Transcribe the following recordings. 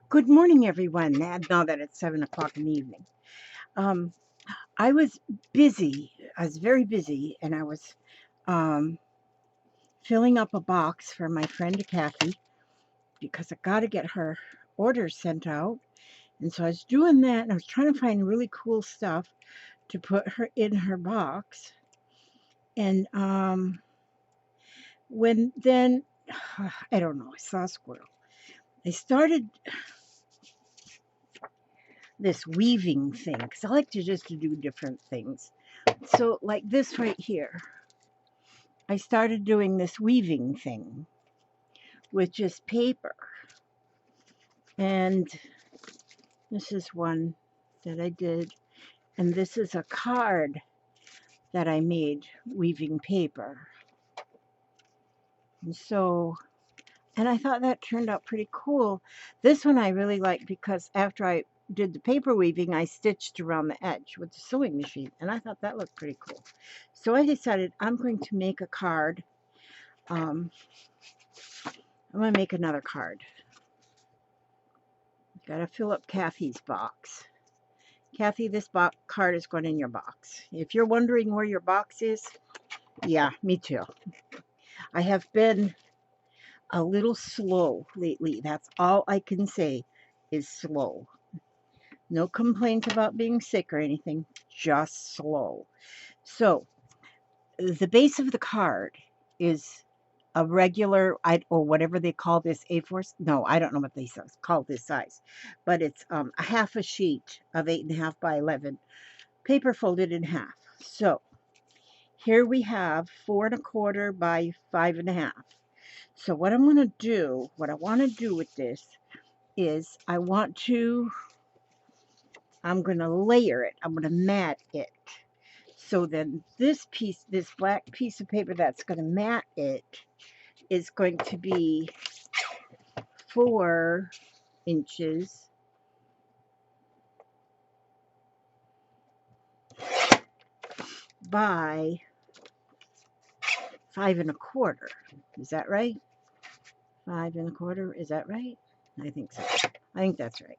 Good morning, everyone. Now that it's 7 o'clock in the evening. Um, I was busy. I was very busy, and I was um, filling up a box for my friend Kathy because I got to get her orders sent out. And so I was doing that, and I was trying to find really cool stuff to put her in her box. And when then, I don't know, I saw a squirrel. I started this weaving thing because I like to just to do different things. So, like this right here, I started doing this weaving thing with just paper. And this is one that I did. And this is a card that I made weaving paper. And so, and I thought that turned out pretty cool. This one I really like because after I did the paper weaving, I stitched around the edge with the sewing machine. And I thought that looked pretty cool. So I decided I'm going to make a card. I'm going to make another card. Got to fill up Kathy's box. Kathy, this card is going in your box. If you're wondering where your box is, yeah, me too. I have been a little slow lately. That's all I can say is slow. No complaints about being sick or anything, just slow. So, the base of the card is a regular, or whatever they call this, A4. No, I don't know what they call this size, but it's a half a sheet of 8.5 by 11 paper folded in half. So here we have 4 1/4 by 5.5. So what I'm going to do, what I want to do with this is I'm going to layer it. I'm going to mat it. So then this piece, this black piece of paper that's going to mat it is going to be 4 inches by 5 1/4. Is that right? 5 1/4. Is that right? I think so. I think that's right.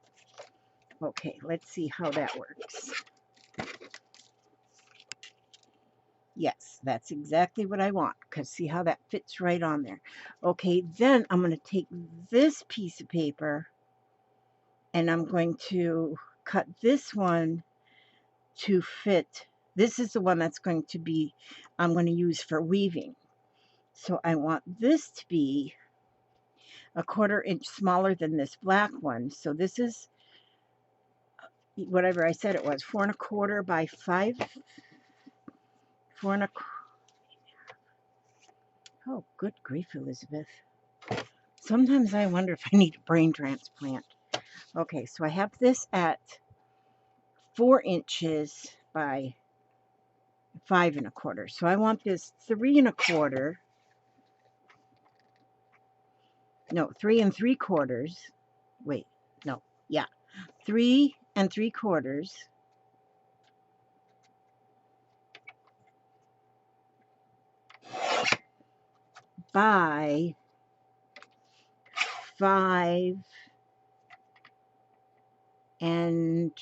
Okay, let's see how that works. Yes, that's exactly what I want, because see how that fits right on there. Okay, then I'm going to take this piece of paper and I'm going to cut this one to fit. This is the one that's going to be, I'm going to use for weaving. So I want this to be 1/4 inch smaller than this black one. So this is whatever I said it was, 4 1/4 by 5, 4 1/4. Oh, good grief, Elizabeth. Sometimes I wonder if I need a brain transplant. Okay, so I have this at 4 inches by 5 1/4. So I want this 3 1/4. No, 3 3/4. Wait, no, yeah, 3 3/4 by 5 and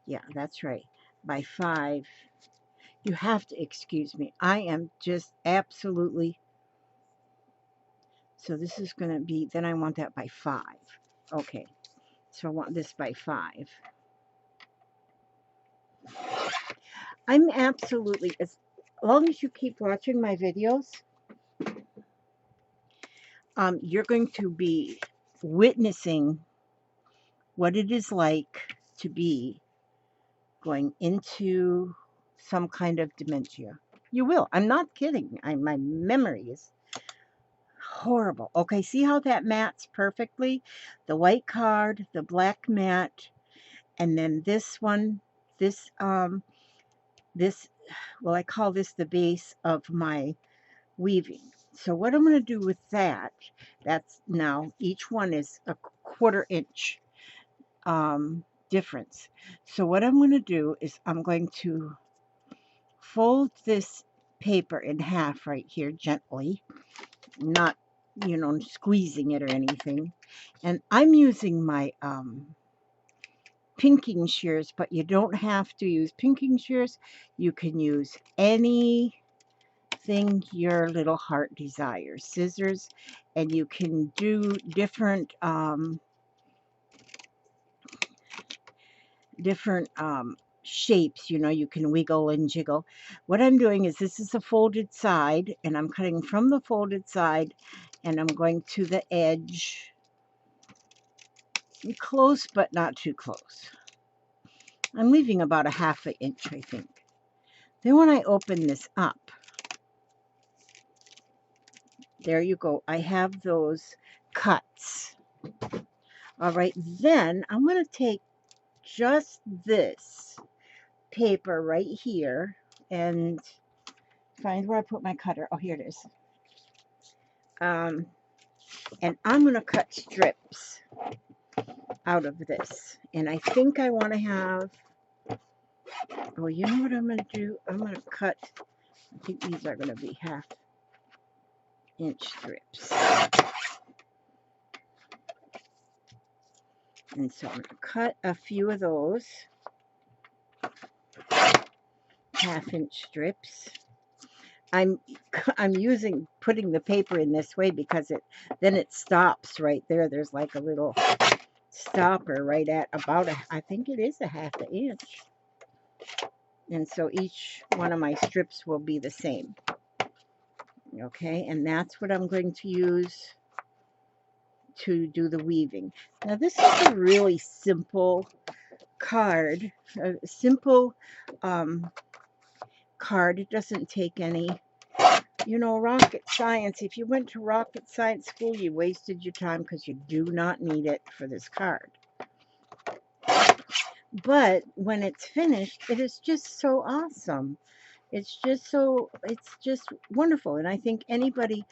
yeah, that's right, by 5. You have to excuse me. I am just absolutely. So this is going to be, then I want that by 5. Okay, so I want this by 5. I'm absolutely, as long as you keep watching my videos, you're going to be witnessing what it is like to be going into some kind of dementia. You will. I'm not kidding. My memory is horrible. Okay, see how that mats perfectly? The white card, the black mat, and then this one, this, well, I call this the base of my weaving. So what I'm going to do with that, that's now each one is a 1/4 inch difference. So what I'm going to do is I'm going to fold this paper in half right here gently, not, you know, squeezing it or anything. And I'm using my pinking shears, but you don't have to use pinking shears. You can use anything your little heart desires. Scissors, and you can do different shapes. You know, you can wiggle and jiggle. What I'm doing is, this is a folded side, and I'm cutting from the folded side, and I'm going to the edge, close but not too close. I'm leaving about a ½ inch, I think. Then when I open this up, there you go. I have those cuts. All right, then I'm going to take just this paper right here and find where I put my cutter. Oh, here it is. And I'm going to cut strips out of this. And I think I want to have, oh, you know what I'm going to do? I'm going to cut, I think these are going to be ½ inch strips. And so I'm going to cut a few of those ½ inch strips. I'm putting the paper in this way because then it stops right there. There's like a little stopper right at about I think it is a ½ inch. And so each one of my strips will be the same. Okay, and that's what I'm going to use to do the weaving. Now this is a really simple card, a simple card. It doesn't take any, you know, rocket science. If you went to rocket science school, you wasted your time, because you do not need it for this card. But when it's finished, it is just so awesome. It's just wonderful. And I think anybody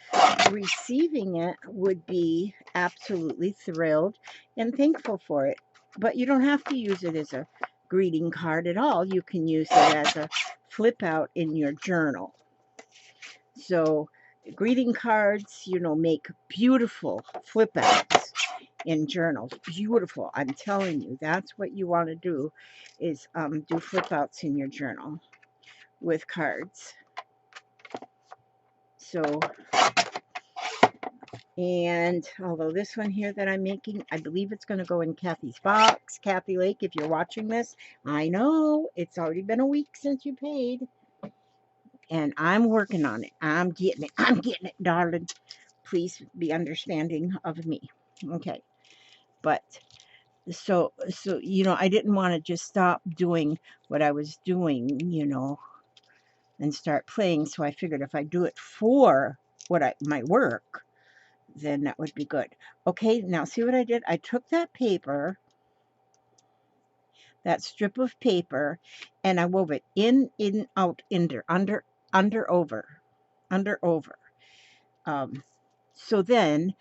receiving it would be absolutely thrilled and thankful for it. But you don't have to use it as a greeting card at all. You can use it as a flip out in your journal. So greeting cards, you know, make beautiful flip outs in journals. Beautiful. I'm telling you, that's what you want to do, is do flip outs in your journal with cards. So, and although this one here that I'm making, I believe it's going to go in Kathy's box. Kathy Lake, if you're watching this, I know it's already been a week since you paid. And I'm working on it. I'm getting it. I'm getting it, darling. Please be understanding of me. Okay. But so you know, I didn't want to just stop doing what I was doing, you know, and start playing. So I figured if I do it for my work, then that would be good. Okay, now see what I did? I took that paper, that strip of paper, and I wove it in, out, under, over. So then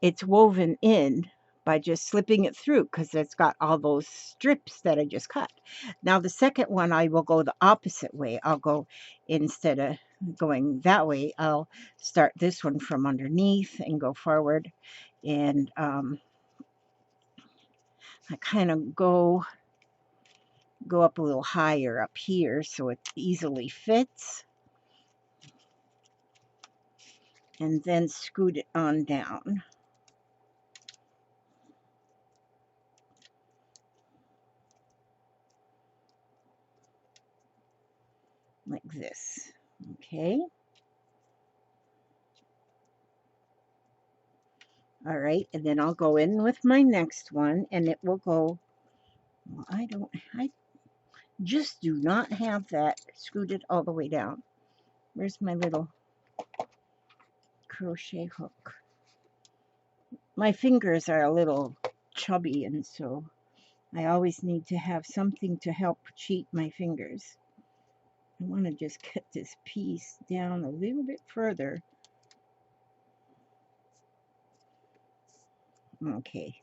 it's woven in by just slipping it through, because it's got all those strips that I just cut. Now the second one, I will go the opposite way. I'll go, instead of going that way, I'll start this one from underneath and go forward. And I kind of go up a little higher up here so it easily fits. And then scoot it on down. Like this. Okay. All right, and then I'll go in with my next one, and it will go, well, I just do not have that scooted all the way down. Where's my little crochet hook? My fingers are a little chubby, and so I always need to have something to help cheat my fingers. I want to just get this piece down a little bit further. Okay,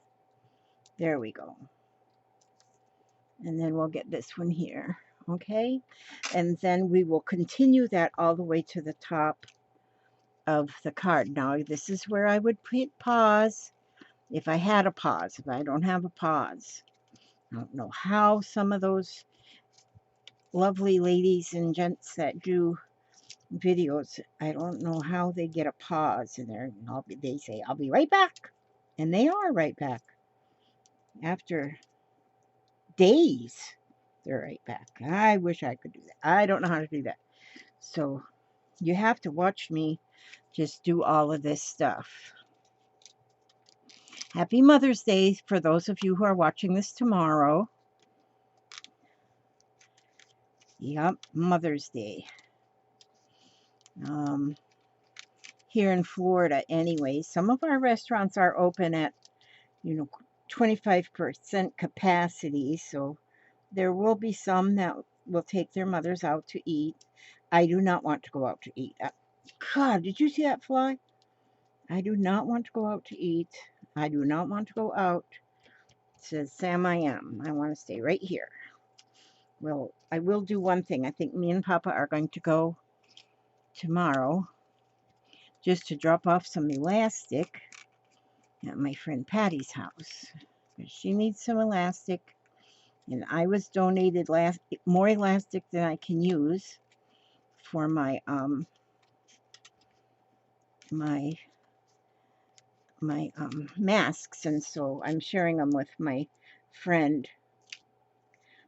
there we go. And then we'll get this one here. okay? And then we will continue that all the way to the top of the card. Now, this is where I would put pause if I had a pause. If I don't have a pause, I don't know how some of those lovely ladies and gents that do videos, I don't know how they get a pause in there. They say, I'll be right back. And they are right back. After days, they're right back. I wish I could do that. I don't know how to do that. So you have to watch me just do all of this stuff. Happy Mother's Day for those of you who are watching this tomorrow. Yep, Mother's Day. Here in Florida anyway, some of our restaurants are open at, 25% capacity, so there will be some that will take their mothers out to eat. I do not want to go out to eat. God, did you see that fly? I do not want to go out to eat. I do not want to go out. It says Sam I am. I want to stay right here. Well, I will do one thing. I think me and Papa are going to go tomorrow just to drop off some elastic at my friend Patty's house. She needs some elastic, and I was donated more elastic than I can use for my masks, and so I'm sharing them with my friend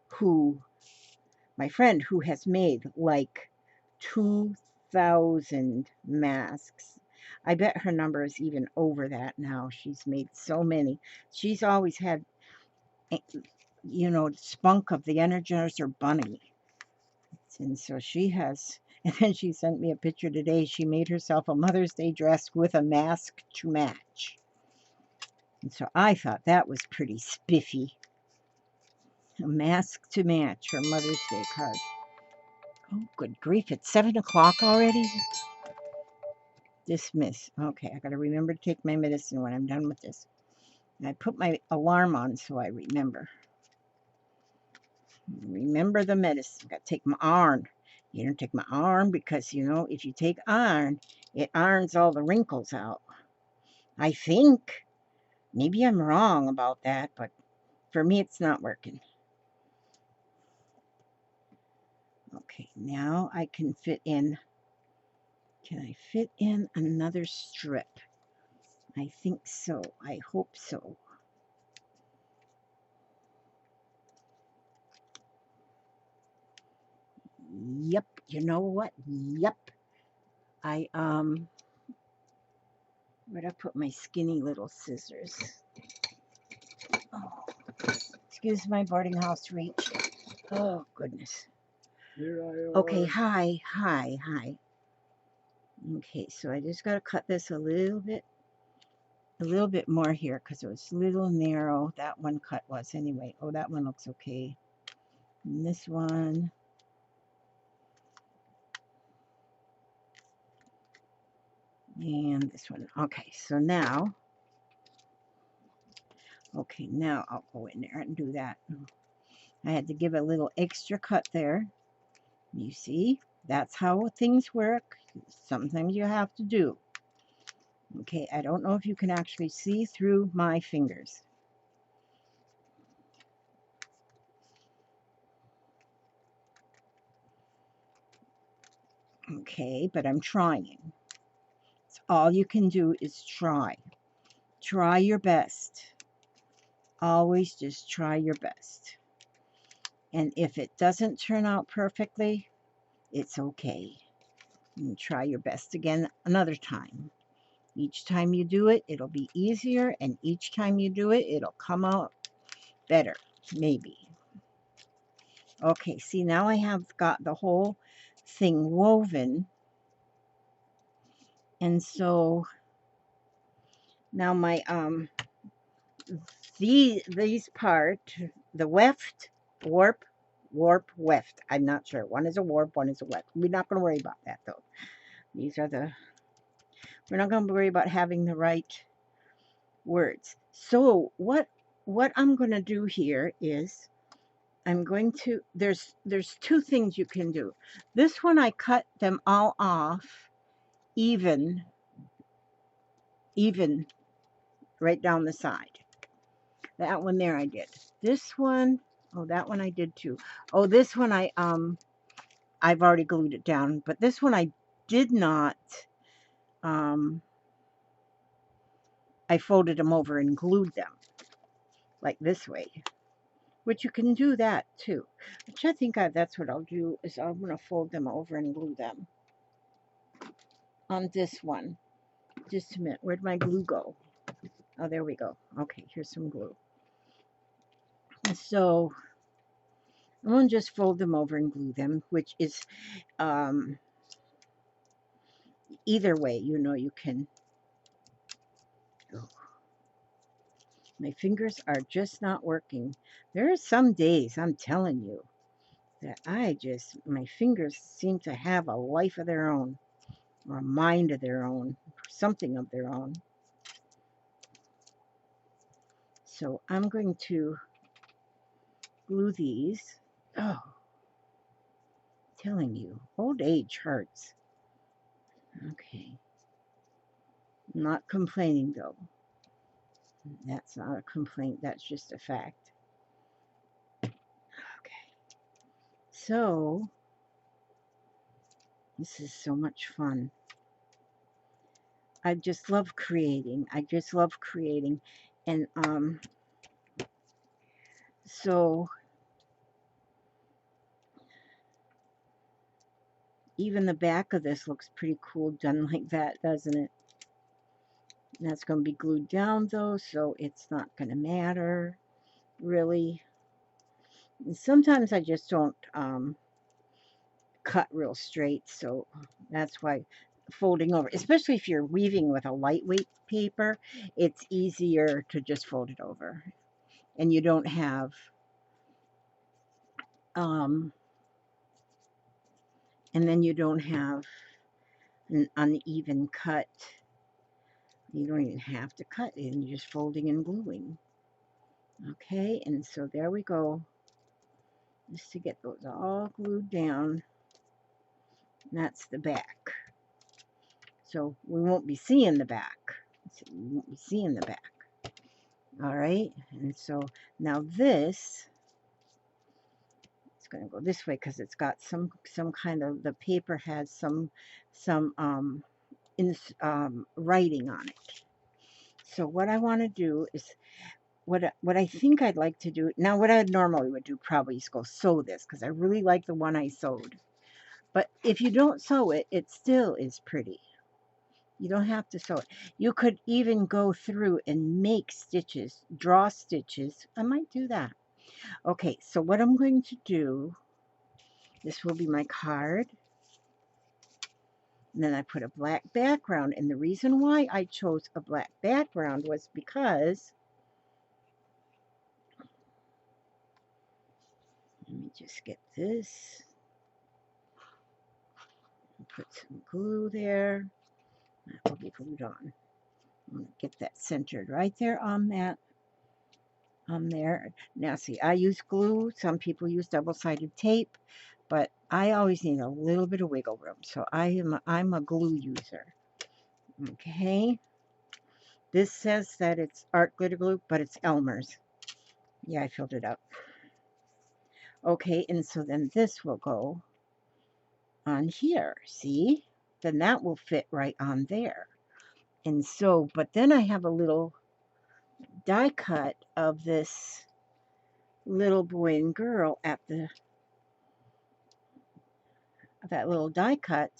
who has made like 2,000 masks. I bet her number is even over that now. She's made so many. She's always had, spunk of the Energizer Bunny. And so she has, and then she sent me a picture today. She made herself a Mother's Day dress with a mask to match. And so I thought that was pretty spiffy. A mask to match her Mother's Day card. Oh, good grief. It's 7 o'clock already? Dismiss. Okay, I got to remember to take my medicine when I'm done with this. And I put my alarm on so I remember. Remember the medicine. Got to take my iron. You don't take my iron because, if you take iron, it irons all the wrinkles out. I think. Maybe I'm wrong about that, but for me it's not working. Okay, now I can fit in. Can I fit in another strip? I think so. I hope so. Yep. You know what? Yep. Where'd I put my skinny little scissors? Oh, excuse my boarding house reach. Oh, goodness. Here I am. Okay, hi. Okay, so I just got to cut this a little bit more here because it was a little narrow. That one cut was anyway. Oh, that one looks okay. And this one. And this one. Okay, so now. Okay, now I'll go in there and do that. I had to give a little extra cut there. You see, that's how things work. Sometimes you have to do. Okay, I don't know if you can actually see through my fingers. Okay, but I'm trying. So all you can do is try. Try your best. Always just try your best. And if it doesn't turn out perfectly, it's okay. And try your best again another time. Each time you do it, it'll be easier, and each time you do it, it'll come out better, maybe. Okay, see, now I have got the whole thing woven. And so now my these part, the weft, warp, weft. I'm not sure. One is a warp, one is a weft. We're not going to worry about that though. These are we're not going to worry about having the right words. So what I'm going to do here is I'm going to, there's two things you can do. This one I cut them all off even right down the side. That one there I did. This one, oh, that one I did too. Oh, this one I've already glued it down, but this one I did not. I folded them over and glued them like this way, which you can do that too. Which I think that's what I'll do, is I'm going to fold them over and glue them on this one. Just a minute. Where'd my glue go? Oh, there we go. Okay, here's some glue. So I'm going to just fold them over and glue them, which is either way, you know, you can. Oh, my fingers are just not working. There are some days, I'm telling you, that my fingers seem to have a life of their own, or a mind of their own, something of their own. So I'm going to glue these. Oh, telling you, old age hurts. Okay. Not complaining though. That's not a complaint, that's just a fact. Okay. So, this is so much fun. I just love creating. I just love creating. And so even the back of this looks pretty cool done like that, doesn't it? And that's going to be glued down though, so it's not going to matter really. And sometimes I just don't cut real straight, so that's why folding over, especially if you're weaving with a lightweight paper, it's easier to just fold it over, and you don't have and then you don't have an uneven cut. You don't even have to cut it, and you're just folding and gluing. Okay, and so there we go, just to get those all glued down. That's the back. So we won't be seeing the back. So we won't be seeing the back. All right, and so now this, it's going to go this way because it's got some kind of, the paper has some writing on it. So what I want to do is, what I think I'd like to do now, what I normally would do probably is go sew this, because I really like the one I sewed. But if you don't sew it, it still is pretty. You don't have to sew it. You could even go through and make stitches, draw stitches. I might do that. Okay, so what I'm going to do, this will be my card. And then I put a black background. And the reason why I chose a black background was because, let me just get this. Put some glue there. That will be glued on. I'm going to get that centered right there on that. On there. Now see, I use glue. Some people use double-sided tape, but I always need a little bit of wiggle room. So I'm a glue user. Okay. This says that it's art glitter glue, but it's Elmer's. Yeah, I filled it up. Okay, and so then this will go on here. See? Then that will fit right on there. And so, but then I have a little die cut of this little boy and girl at the, that little die cut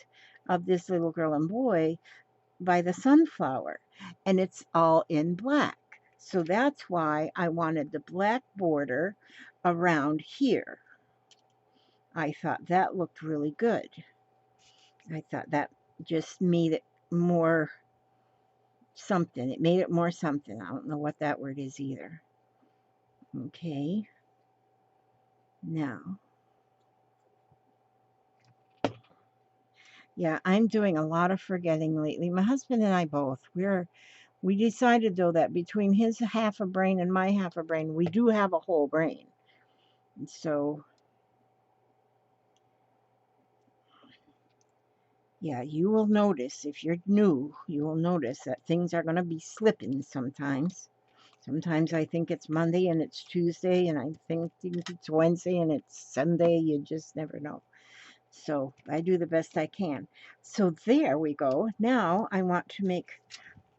of this little girl and boy by the sunflower, and it's all in black. So that's why I wanted the black border around here. I thought that looked really good. I thought that just made it more something. It made it more something. I don't know what that word is either. Okay. Now, yeah, I'm doing a lot of forgetting lately. My husband and I both. We decided though that between his half a brain and my half a brain, we do have a whole brain. And so, yeah, you will notice, if you're new, you will notice that things are going to be slipping sometimes. Sometimes I think it's Monday and it's Tuesday, and I think it's Wednesday and it's Sunday. You just never know. So I do the best I can. So there we go. Now I want to make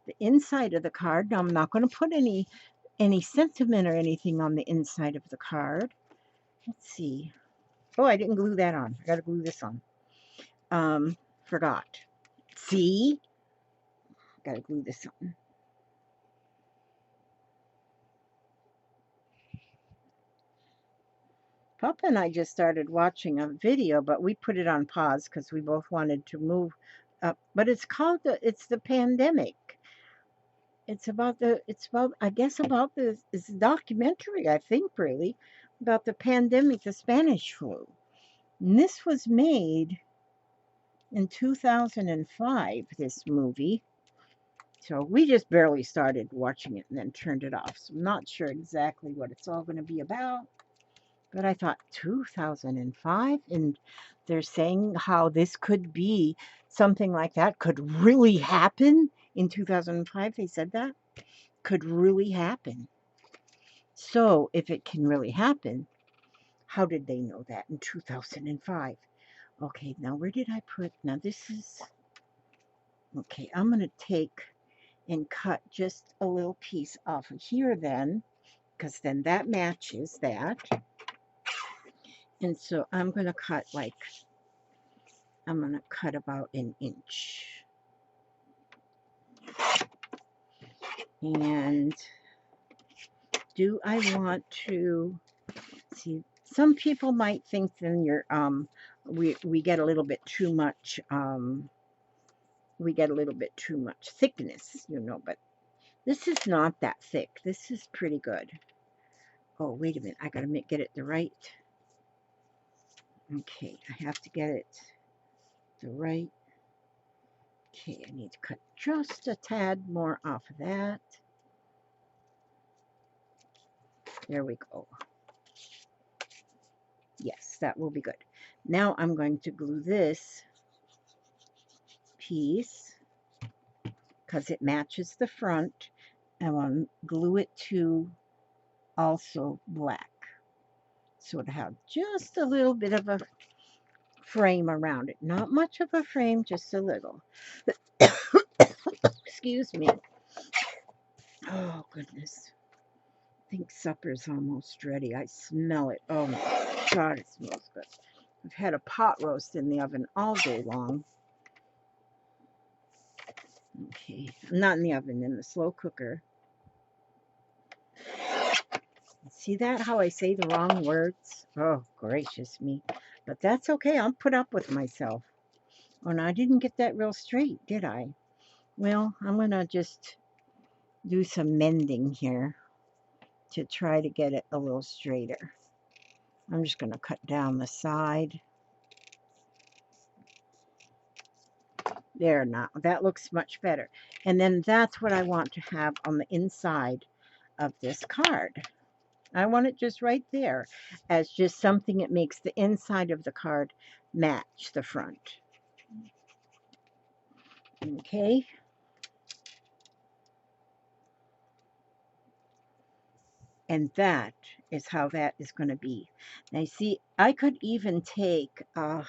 the inside of the card. Now I'm not going to put any sentiment or anything on the inside of the card. Let's see. Oh, I didn't glue that on. I got to glue this on. Forgot. See? Got to glue this on. Papa and I just started watching a video, but we put it on pause because we both wanted to move up. But it's the pandemic. I guess about it's a documentary, I think, really, about the pandemic, the Spanish flu. And this was made in 2005, this movie. So we just barely started watching it and then turned it off. So I'm not sure exactly what it's all going to be about. But I thought 2005, and they're saying how this could be something like that could really happen in 2005. They said that could really happen. So if it can really happen, how did they know that in 2005? Okay, now where did I put, now this is, okay, I'm going to take and cut just a little piece off of here then, because then that matches that. And so I'm going to cut about an inch. And do I want to see, some people might think then we get a little bit too much thickness, but this is not that thick. This is pretty good. Oh, wait a minute. I gotta get it the right. Okay, I have to get it the right. Okay, I need to cut just a tad more off of that. There we go. Yes, that will be good. Now I'm going to glue this piece because it matches the front. I want to glue it to also black. So to have just a little bit of a frame around it. Not much of a frame, just a little. Excuse me. Oh, goodness. I think supper's almost ready. I smell it. Oh, my God, it smells good. I've had a pot roast in the oven all day long. Okay, not in the oven, in the slow cooker. See that, how I say the wrong words? Oh, gracious me. But that's okay. I'll put up with myself. Oh, no, I didn't get that real straight, did I? Well, I'm going to just do some mending here to try to get it a little straighter. I'm just going to cut down the side. There, now that looks much better. And then that's what I want to have on the inside of this card. I want it just right there as just something that makes the inside of the card match the front. Okay. And that is how that is going to be. Now, you see, I could even take, I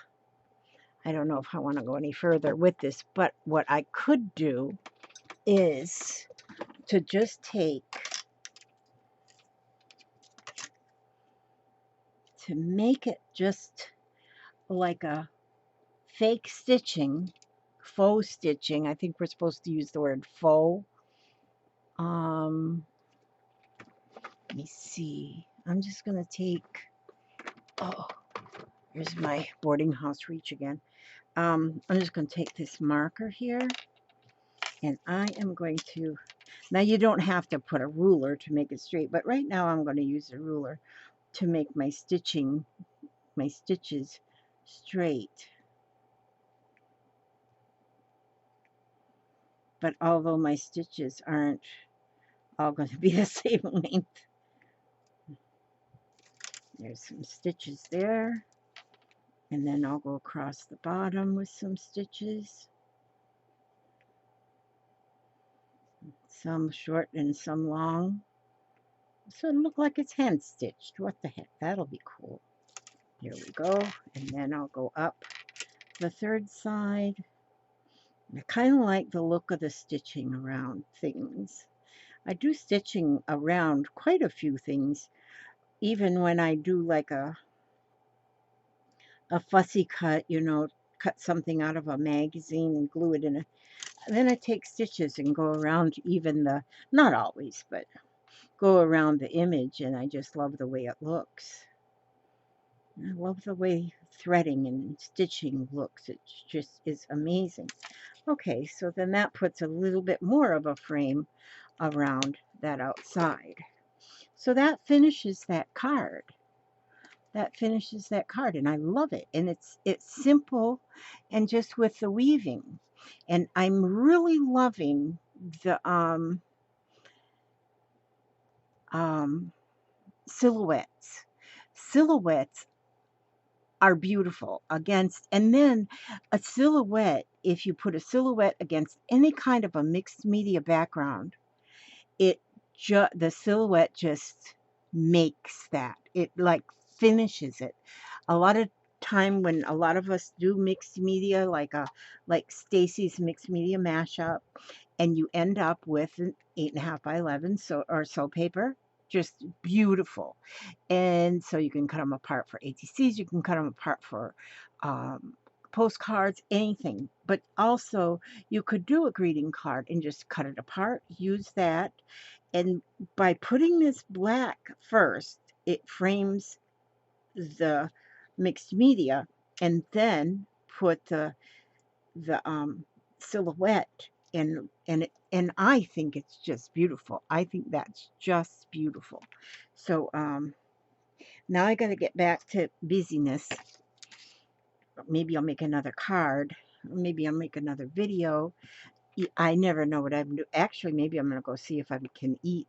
don't know if I want to go any further with this, but what I could do is to just take, to make it just like a fake stitching, faux stitching. I think we're supposed to use the word faux. Let me see. I'm just going to take, oh, here's my boarding house reach again. I'm just going to take this marker here, and I am going to, now you don't have to put a ruler to make it straight, but right now I'm going to use a ruler to make my stitches straight. But although my stitches aren't all going to be the same length, There's some stitches there. And then I'll go across the bottom with some stitches. Some short and some long. So it'll look like it's hand stitched. What the heck? That'll be cool. Here we go. And then I'll go up the third side. I kind of like the look of the stitching around things. I do stitching around quite a few things, even when I do like a fussy cut, you know, cut something out of a magazine and glue it in a, then I take stitches and go around even the, not always, but go around the image, and I just love the way it looks. I love the way threading and stitching looks. It just is amazing. Okay, so then that puts a little bit more of a frame around that outside. So that finishes that card. That finishes that card, and I love it. And it's simple and just with the weaving. And I'm really loving the silhouettes. Silhouettes are beautiful against, and then a silhouette, if you put a silhouette against any kind of a mixed media background, it the silhouette just makes that. It like finishes it. A lot of time when a lot of us do mixed media, like Stacy's mixed media mashup, and you end up with an 8.5 by 11 so paper, just beautiful. And so you can cut them apart for ATCs, you can cut them apart for um, postcards, anything. But also you could do a greeting card and just cut it apart, use that. And by putting this black first, it frames the mixed media, and then put the silhouette, and I think it's just beautiful. I think that's just beautiful. So now I got to get back to busyness. Maybe I'll make another card. Maybe I'll make another video. I never know what I'm doing. Actually, maybe I'm going to go see if I can eat.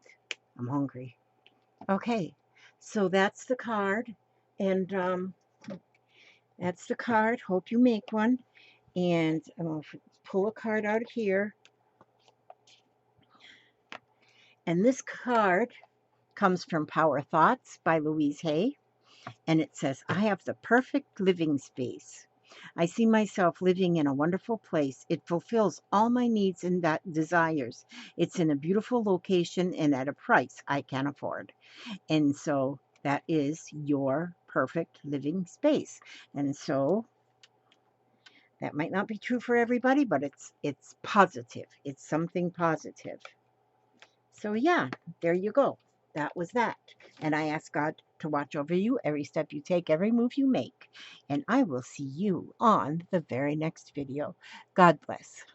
I'm hungry. Okay, so that's the card. And that's the card. Hope you make one. And I'm going to pull a card out of here. And this card comes from Power Thoughts by Louise Hay. And it says, I have the perfect living space. I see myself living in a wonderful place. It fulfills all my needs and desires. It's in a beautiful location and at a price I can afford. And so that is your perfect living space. And so that might not be true for everybody, but it's positive. It's something positive. So yeah, there you go. That was that. And I ask God to watch over you every step you take, every move you make. And I will see you on the very next video. God bless.